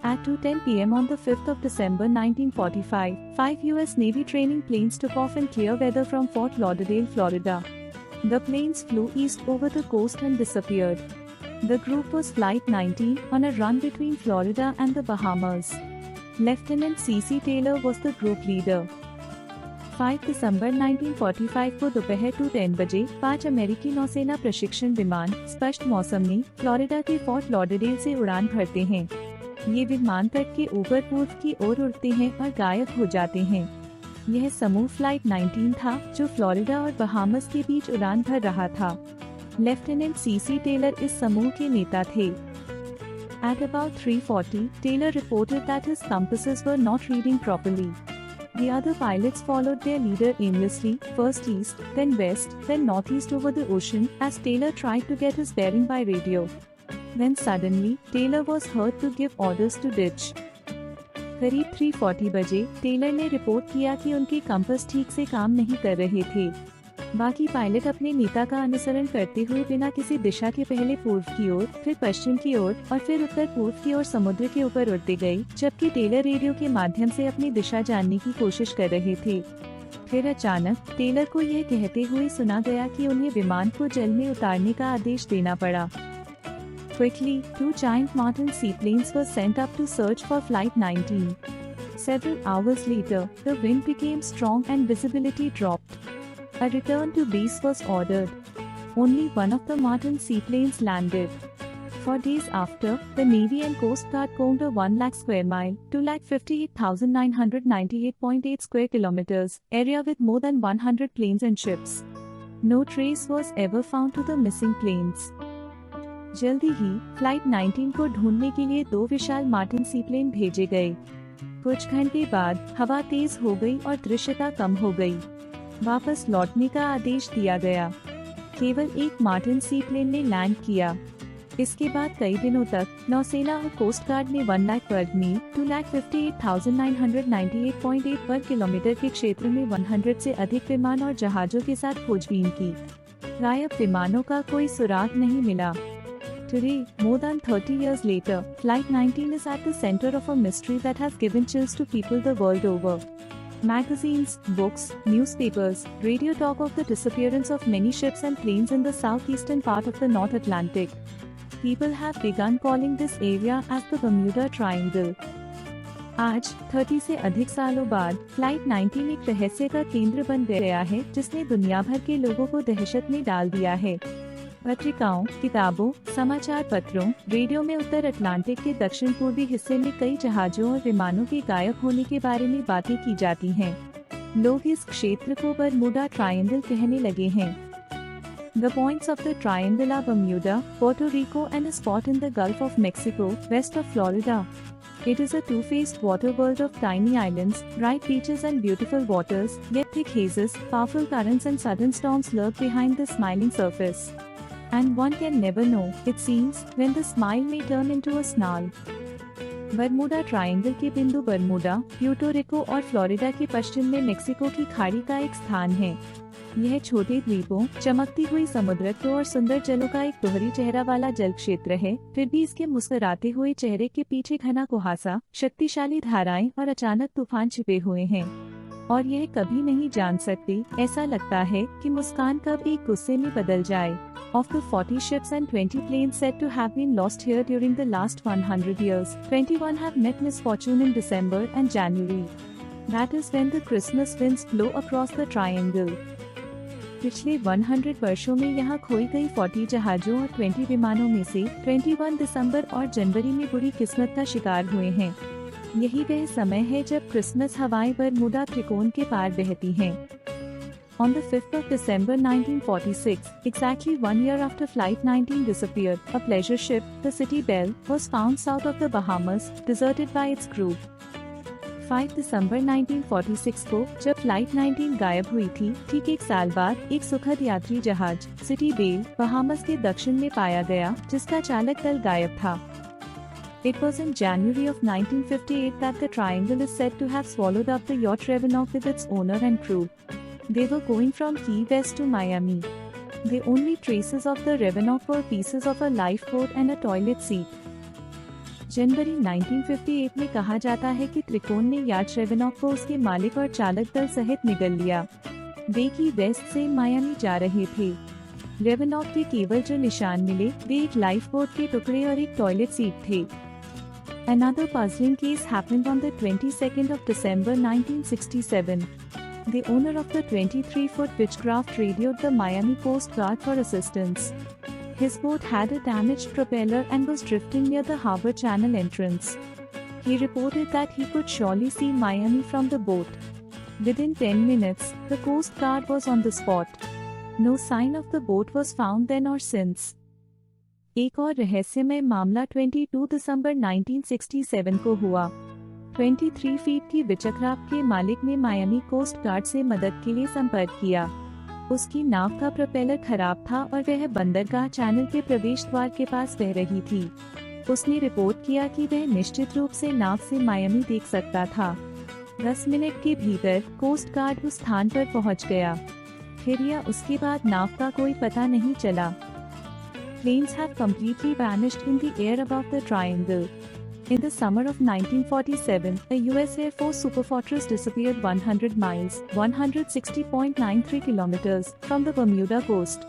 At 2:10 p.m. on the 5th of December 1945, 5 U.S. Navy training planes took off in clear weather from Fort Lauderdale, Florida. The planes flew east over the coast and disappeared. The group was Flight 19, on a run between Florida and the Bahamas. Lieutenant C.C. Taylor was the group leader. 5 दिसंबर 1945 को दोपहर 2:10 बजे 5 अमेरिकी नौसेना प्रशिक्षण विमान स्पष्ट मौसम में फ्लोरिडा के फोर्ट लॉडरडेल से उड़ान भरते हैं। ये विमान तट के ऊपर पूर्व की ओर उड़ते हैं और गायब हो जाते हैं। यह समूह फ्लाइट 19 था, जो फ्लोरिडा और बहामस के बीच उड़ान भर रहा था। Lieutenant C.C. टेलर इस समूह के नेता थे। At about 3:40, Taylor reported that his compasses were not reading properly. The other pilots followed their leader aimlessly, first east, then west, then northeast over the ocean, as Taylor tried to get his bearing by radio. Then suddenly, Taylor was heard to give orders to ditch. करीब 3:40 बजे Taylor ने report किया कि उनके compass ठीक से काम नहीं कर रहे थे। बाकी पायलट अपने नेता का अनुसरण करते हुए बिना किसी दिशा के पहले पूर्व की ओर, फिर पश्चिम की ओर और फिर उत्तर पूर्व की ओर समुद्र के ऊपर उड़ते गए, जबकि टेलर रेडियो के माध्यम से अपनी दिशा जानने की कोशिश कर रहे थे। फिर अचानक टेलर को यह कहते हुए सुना गया कि उन्हें विमान को जल में उतारने का आदेश देना पड़ा। Quickly, 2 giant Martin seaplanes were sent up to search for Flight 19. Several hours later, the wind became strong and visibility dropped. A return to base was ordered. Only one of the Martin seaplanes landed. For days after, the Navy and Coast Guard combed a 1 lakh square mile, 258,998.8 square kilometers, area with more than 100 planes and ships. No trace was ever found to the missing planes. जल्दी ही flight 19 को ढूंढने के लिए 2 विशाल Martin seaplane भेजे गए। कुछ घंटे बाद हवा तेज हो गई और दृश्यता कम हो गई। वापस लौटने का आदेश दिया गया। केवल एक मार्टिन सीप्लेन ने लैंड किया। इसके बाद कई दिनों तक नौसेना और कोस्ट गार्ड ने 1 लाख वर्ग मील 258,998.8 वर्ग किलोमीटर के क्षेत्र में 100 से अधिक विमान और जहाजों के साथ खोजबीन की। गायब विमानों का कोई सुराग नहीं मिला। Today, more than 30 years later, Flight 19 is at the center of a mystery that has given chills to people the world over. Magazines, books, newspapers, radio talk of the disappearance of many ships and planes in the southeastern part of the North Atlantic. People have begun calling this area as the Bermuda Triangle. आज 30 से अधिक सालों बाद flight 19 एक रहस्य का केंद्र बन गया है, जिसने दुनिया भर के लोगों को दहशत में डाल दिया है। पत्रिकाओं, किताबों, समाचार पत्रों, रेडियो में उत्तर अटलांटिक के दक्षिण पूर्वी हिस्से में कई जहाजों और विमानों के गायब होने के बारे में बातें की जाती हैं। लोग इस क्षेत्र को बरमूडा ट्रायंगल कहने लगे हैं। The points of the triangle are Bermuda, Puerto Rico and a spot in the Gulf of Mexico, west of Florida. It is a two-faced water world of tiny islands, bright beaches and beautiful waters, yet thick hazes, powerful currents and sudden storms lurk behind the smiling surface. And one can never know, it seems, when the smile may turn into a snarl. Bermuda triangle के बिंदु Bermuda, Puerto Rico और Florida के पश्चिम में Mexico की खाड़ी का एक स्थान है। यह छोटे द्वीपों, चमकती हुई समुद्र और सुंदर जलों का एक दोहरी चेहरा वाला जल क्षेत्र है। फिर भी इसके मुस्कुराते हुए चेहरे के पीछे घना कुहासा, शक्तिशाली धाराएं और अचानक तूफान छिपे हुए हैं। और यह कभी नहीं जान सकते, ऐसा लगता है कि मुस्कान कब एक गुस्से में बदल जाए। Of the 40 ships and 20 planes said to have been lost here during the last 100 years, 21 have met misfortune in December and January. That is when the Christmas winds blow across the triangle. पिछले 100 वर्षों में यहाँ खोई गई 40 जहाजों और 20 विमानों में से 21 दिसंबर और जनवरी में बुरी किस्मत का शिकार हुए हैं। यही वह समय है जब क्रिसमस हवाएं बरमूडा त्रिकोण के पार बहती हैं। On the 5th of December 1946, exactly 1 year after Flight 19 disappeared, a pleasure ship, the City Belle, was found south of the Bahamas, deserted by its crew. 5 दिसंबर 1946 को जब फ्लाइट 19 गायब हुई थी, ठीक एक साल बाद एक सुखद यात्री जहाज सिटी बेल बहामस के दक्षिण में पाया गया, जिसका चालक दल गायब था। It was in January of 1958 that the triangle is said to have swallowed up the yacht Revenant with its owner and crew. They were going from Key West to Miami. The only traces of the Revenant were pieces of a lifeboat and a toilet seat. जनवरी 1958 में कहा जाता है कि त्रिकोण ने याच रेवेनॉक को उसके मालिक और चालक दल सहित निगल लिया। वे की वेस्ट से मायामी जा रहे थे। रेवेनॉक के केवल जो निशान मिले वे एक लाइफ बोट के टुकड़े और एक टॉयलेट सीट थे। Another puzzling case happened on the 22nd of December 1967. The owner of the 23-foot Beechcraft radioed the Miami Coast Guard for assistance. His boat had a damaged propeller and was drifting near the harbor channel entrance. He reported that he could surely see Miami from the boat. Within 10 minutes, the Coast Guard was on the spot. No sign of the boat was found then or since. एक और रहस्यमय मामला 22 दिसंबर 1967 को हुआ। 23 feet की Beechcraft के मालिक ने मायामी कोस्ट गार्ड से मदद के लिए संपर्क किया। उसकी नाव का प्रोपेलर खराब था और वह बंदरगाह चैनल के प्रवेश द्वार के पास बह रही थी। उसने रिपोर्ट किया कि वह निश्चित रूप से नाव से मायामी देख सकता था। 10 मिनट के भीतर कोस्ट गार्ड उस स्थान पर पहुंच गया। फिर या उसके बाद नाव का कोई पता नहीं चला। Planes have completely vanished in the air above the triangle. In the summer of 1947, a U.S. Air Force superfortress disappeared 100 miles (160.93 kilometers) from the Bermuda coast.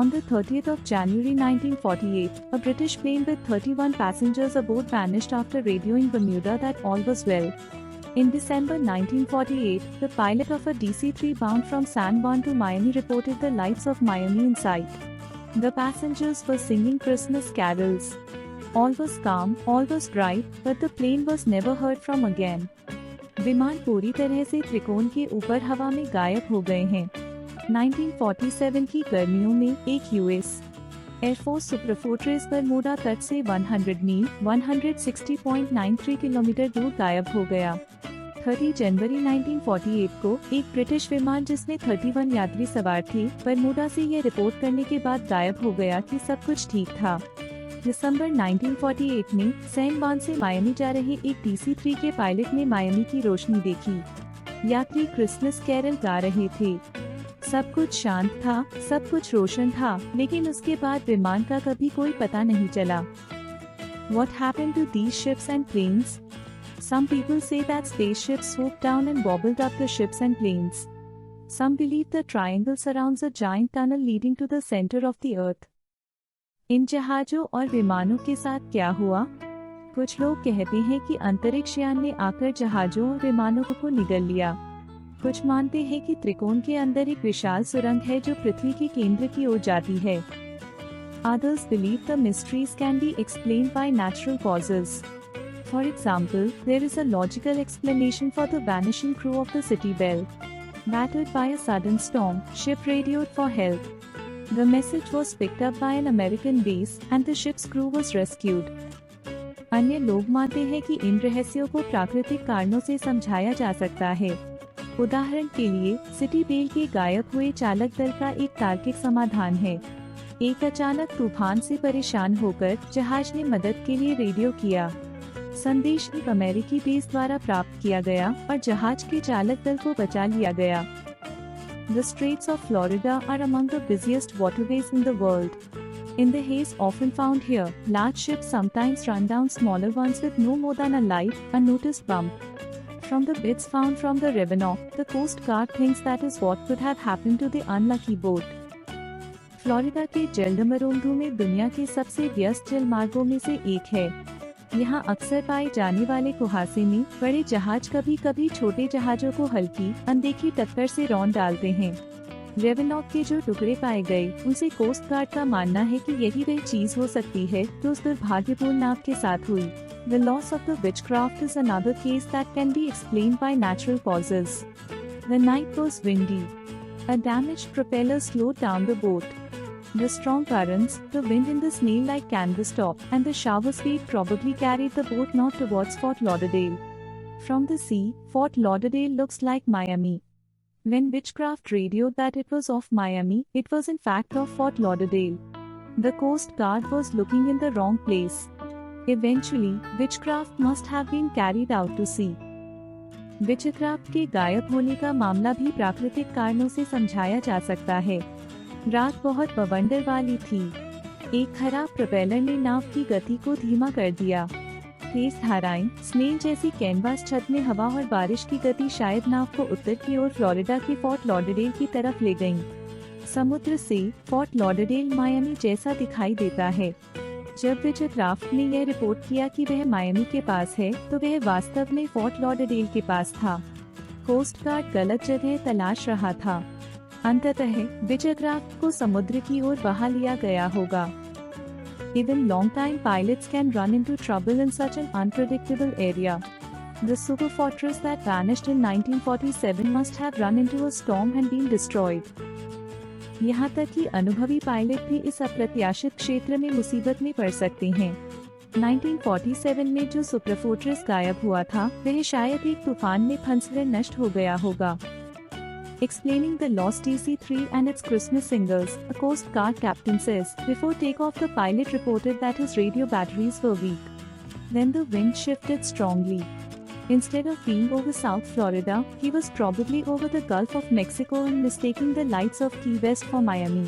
On the 30th of January 1948, a British plane with 31 passengers aboard vanished after radioing Bermuda that all was well. In December 1948, the pilot of a DC-3 bound from San Juan to Miami reported the lights of Miami in sight. The passengers were singing Christmas carols. All was calm, all was bright, but the plane was never heard from again. विमान पूरी तरह से त्रिकोण के ऊपर हवा में गायब हो गए हैं। 1947 की गर्मियों में एक यूएस एयरफोर्स सुपरफोर्ट्रेस बरमूडा तट से 100 मील 160.93 किलोमीटर दूर गायब हो गया। 30 जनवरी 1948 को एक ब्रिटिश विमान जिसमें 31 यात्री सवार थे बरमूडा से ये रिपोर्ट करने के बाद गायब हो गया कि सब कुछ ठीक था। दिसंबर 1948 में सैन जुआन से मायामी जा रहे एक DC-3 के पायलट ने मायामी की रोशनी देखी। यात्री क्रिसमस कैरल गा रहे थे। सब कुछ शांत था, सब कुछ रोशन था, लेकिन उसके बाद विमान का कभी कोई पता नहीं चला। What happened to these ships and planes? Some people say that spaceships swooped down and gobbled up the ships and planes. Some believe the triangle surrounds a giant tunnel leading to the center of the earth. इन जहाजों और विमानों के साथ क्या हुआ? कुछ लोग कहते हैं कि अंतरिक्ष यान ने आकर जहाजों और विमानों को निगल लिया। कुछ मानते हैं कि त्रिकोण के अंदर एक विशाल सुरंग है जो पृथ्वी के केंद्र की ओर जाती है। Others believe the mysteries can be explained by natural causes. For example, there is a logical explanation for the vanishing crew of the City Bell. Battered by a sudden storm, ship radioed for help. The message was picked up by an American base, and the ship's crew was rescued. अन्य लोग मानते हैं कि इन रहस्यों को प्राकृतिक कारणों से समझाया जा सकता है। उदाहरण के लिए, सिटी बेल के गायब हुए चालक दल का एक तार्किक समाधान है। एक अचानक तूफान से परेशान होकर जहाज ने मदद के लिए रेडियो किया। संदेश एक अमेरिकी बेस द्वारा प्राप्त किया गया और जहाज के चालक दल को बचा लिया गया। The Straits of Florida are among the busiest waterways in the world. In the haze often found here, large ships sometimes run down smaller ones with no more than a light, unnoticed bump. From the bits found from the Revenant, the Coast Guard thinks that is what could have happened to the unlucky boat. Florida के जलडमरोंडू में दुनिया के सबसे व्यस्त जलमार्गों में से एक है। यहाँ अक्सर पाए जाने वाले कुहासे में बड़े जहाज कभी कभी छोटे जहाजों को हल्की अनदेखी टक्कर से रौंद डालते हैं। रेवेनॉक के जो टुकड़े पाए गए उनसे कोस्ट गार्ड का मानना है कि यही वह चीज हो सकती है जो उस दुर्भाग्यपूर्ण नाव के साथ हुई। The loss of the Beechcraft is another case that can be explained by natural causes. The night was windy. A damaged propeller slowed down the boat. The strong currents, the wind in the snail-like canvas top, and the shower speed probably carried the boat north towards Fort Lauderdale. From the sea, Fort Lauderdale looks like Miami. When Beechcraft radioed that it was off Miami, it was in fact off Fort Lauderdale. The Coast Guard was looking in the wrong place. Eventually, Beechcraft must have been carried out to sea. Beechcraft के गायब होने का मामला भी प्राकृतिक कारणों से समझाया जा सकता है। रात बहुत बवंडर वाली थी। एक खराब प्रोपेलर ने नाव की गति को धीमा कर दिया। तेज धाराएं, स्नेल जैसी कैनवास छत में हवा और बारिश की गति शायद नाव को उत्तर की ओर फ्लोरिडा के फोर्ट लॉडरडेल की तरफ ले गईं। समुद्र से फोर्ट लॉडरडेल मायामी जैसा दिखाई देता है। जब विजयक्राफ्ट ने यह रिपोर्ट किया कि वह मायामी के पास है, तो वह वास्तव में फोर्ट लॉडरडेल के पास था। कोस्ट गार्ड गलत जगह तलाश रहा था। अंततः विजयक्राफ्ट को समुद्र की ओर बहा लिया गया होगा। Even long-time pilots can run into trouble in such an unpredictable area. The superfortress that vanished in 1947 must have run into a storm and been destroyed. यहाँ तक कि अनुभवी पायलट भी इस अप्रत्याशित क्षेत्र में मुसीबत में पड़ सकते हैं। 1947 में जो सुपरफोर्ट्रेस गायब हुआ था, वह शायद एक तूफान में फंसकर नष्ट हो गया होगा। Explaining the lost DC-3 and its Christmas singles, a Coast Guard captain says, before takeoff the pilot reported that his radio batteries were weak. Then the wind shifted strongly. Instead of being over South Florida, he was probably over the Gulf of Mexico and mistaking the lights of Key West for Miami.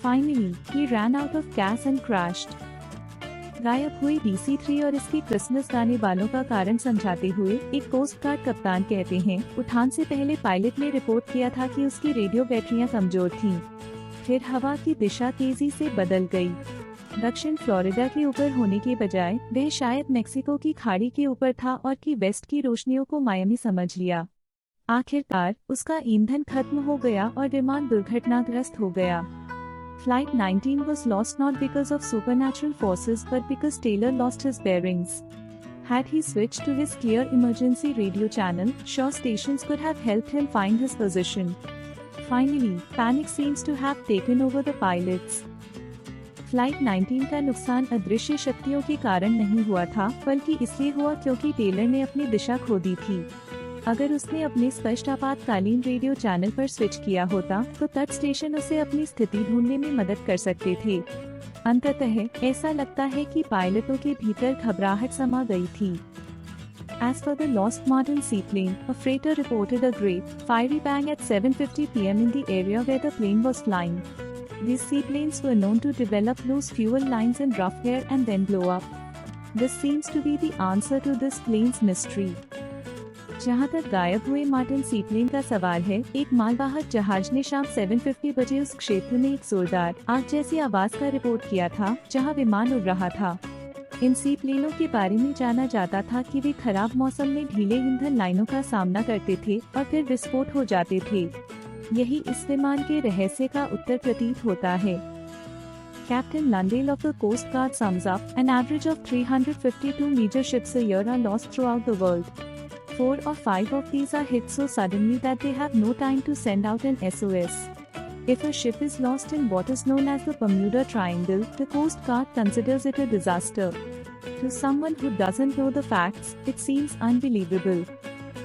Finally, he ran out of gas and crashed. गायब हुई DC-3 और इसके Christmas गाने वालों का कारण समझाते हुए एक कोस्ट गार्ड कप्तान कहते हैं, उठान से पहले पायलट ने रिपोर्ट किया था कि उसकी रेडियो बैटरियां कमजोर थीं। फिर हवा की दिशा तेजी से बदल गई। दक्षिण फ्लोरिडा के ऊपर होने के बजाय वह शायद मेक्सिको की खाड़ी के ऊपर था और की वेस्ट की रोशनियों को मायामी समझ लिया। आखिरकार उसका ईंधन खत्म हो गया और विमान दुर्घटनाग्रस्त हो गया। Flight 19 was lost not because of supernatural forces but because Taylor lost his bearings. Had he switched to his clear emergency radio channel, shore stations could have helped him find his position. Finally, panic seems to have taken over the pilots. Flight 19 का नुकसान अदृश्य शक्तियों के कारण नहीं हुआ था, बल्कि इसलिए हुआ क्योंकि टेलर ने अपनी दिशा खो दी थी। अगर उसने अपने स्पष्ट आपातकालीन रेडियो चैनल पर स्विच किया होता, तो तट स्टेशन उसे अपनी स्थिति ढूंढने में मदद कर सकते थे। अंततः ऐसा लगता है कि पायलटों के भीतर घबराहट समा गई थी। As for the lost Martin seaplane, a freighter reported a great, fiery bang at 7:50 p.m. in the area where the plane was flying. These seaplanes were known to develop loose fuel lines in rough air and then blow up. This seems to be the answer to this plane's mystery. जहां तक गायब हुए Martin seaplane का सवाल है, एक मालवाहक जहाज ने शाम 7:50 बजे उस क्षेत्र में एक जोरदार आग जैसी आवाज का रिपोर्ट किया था, जहां विमान उड़ रहा था। इन सीप्लेनों के बारे में जाना जाता था कि वे खराब मौसम में ढीले ईंधन लाइनों का सामना करते थे और फिर विस्फोट हो जाते थे। यही इस विमान के रहस्य का उत्तर प्रतीत होता है। Captain Lundale of the Coast Guard sums up, an average of 352 major ships a year are lost throughout the world. 4 or 5 of these are hit so suddenly that they have no time to send out an SOS. If a ship is lost in what is known as the Bermuda Triangle, the Coast Guard considers it a disaster. To someone who doesn't know the facts, it seems unbelievable.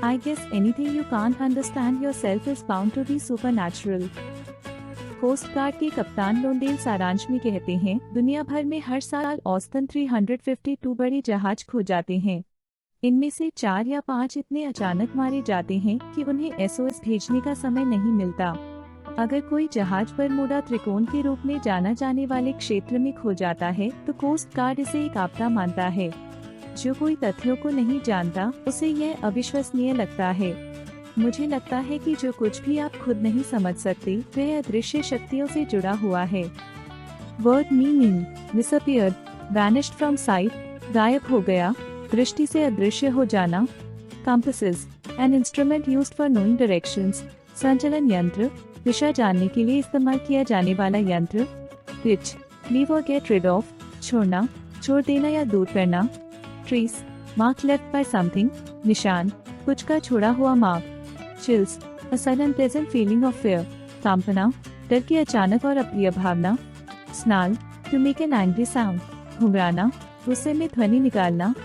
I guess anything you can't understand yourself is bound to be supernatural. Coast guard के कप्तान लोंडेल सारांश में कहते हैं, दुनिया भर में हर साल औसतन 352 बड़े जहाज खो जाते हैं। इनमें से 4 या 5 इतने अचानक मारे जाते हैं कि उन्हें SOS भेजने का समय नहीं मिलता। अगर कोई जहाज बरमूडा त्रिकोण के रूप में जाना जाने वाले क्षेत्र में खो जाता है, तो कोस्ट गार्ड इसे एक आपदा मानता है। जो कोई तथ्यों को नहीं जानता, उसे यह अविश्वसनीय लगता है। मुझे लगता है कि जो कुछ भी आप खुद नहीं समझ सकते, वह अदृश्य शक्तियों से जुड़ा हुआ है। Word meaning: disappeared, vanished from site, गायब हो गया, दृष्टि से अदृश्य हो जाना। Compasses, an instrument used for knowing directions, संचलन यंत्र, दिशा जानने के लिए इस्तेमाल किया जाने वाला यंत्र। रिच, लीव और गेट रिड ऑफ, छोड़ना, छोड़ देना या दूर करना। Trace, mark left by something, निशान, कुछ का छोड़ा हुआ mark. Chills, a sudden pleasant feeling of fear, कांपना, डर की अचानक और अप्रिय भावना। Snarl, to make an angry sound, घुंघराना, गुस्से में ध्वनि निकालना।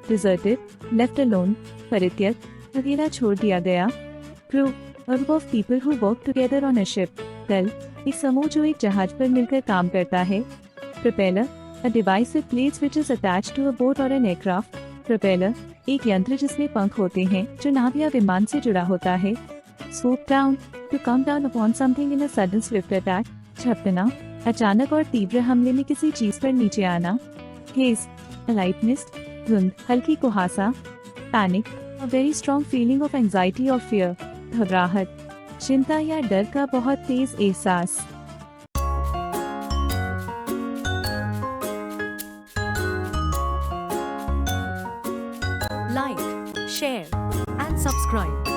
डिजर्टेड, लेफ्ट अलोन, परित्यक्त, अकेला छोड़ दिया गया। Crew, a group of people who work together on a ship. दल, एक समूह जो एक जहाज पर मिलकर काम करता है। Propeller, a device with blades which is attached to a boat or an aircraft. Propeller, एक यंत्र जिसमें पंख होते हैं, जो नाव या विमान से जुड़ा होता है। Swoop down, to come down upon something in a sudden swift attack. झपटना, अचानक और तीव्र हमले में किसी चीज पर नीचे आना। Haze, a light mist, धुंध, हल्की कुहासा, panic, a very strong feeling of anxiety और फियर, घबराहट, चिंता या डर का बहुत तेज एहसास। Like, share, and subscribe.